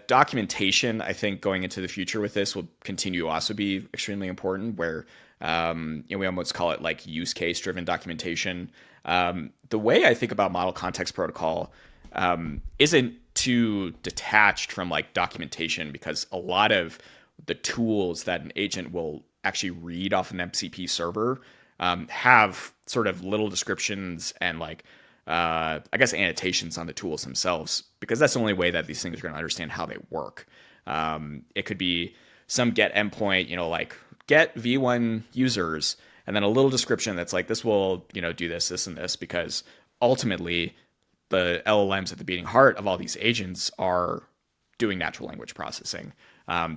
documentation, I think, going into the future with this will continue to also be extremely important. Where we almost call it like use case driven documentation. The way I think about model context protocol isn't too detached from like documentation, because a lot of the tools that an agent will actually read off an MCP server have sort of little descriptions and like I guess annotations on the tools themselves, because that's the only way that these things are going to understand how they work. It could be some get endpoint, like get v1 users, and then a little description that's like this will do this, this, and this, because ultimately the LLMs at the beating heart of all these agents are doing natural language processing,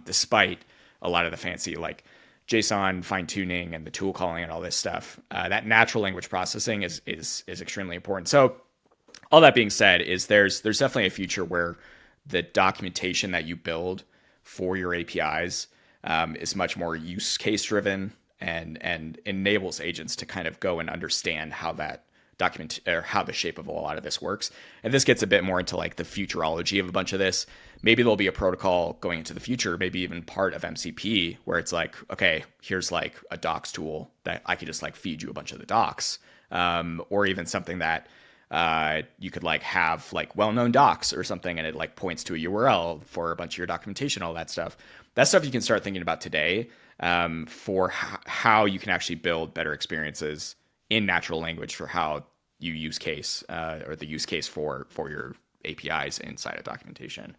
despite a lot of the fancy like JSON fine tuning and the tool calling and all this stuff. That natural language processing is extremely important. So all that being said, is there's definitely a future where the documentation that you build for your APIs is much more use case driven, and enables agents to kind of go and understand how that document or how the shape of a lot of this works. And this gets a bit more into like the futurology of a bunch of this. Maybe there'll be a protocol going into the future, maybe even part of MCP, where it's like, okay, here's like a docs tool that I could just like feed you a bunch of the docs, or even something that you could like have like well-known docs or something, and it like points to a URL for a bunch of your documentation, all that stuff. That stuff you can start thinking about today, for how you can actually build better experiences in natural language for how you use case or the use case for your APIs inside of documentation.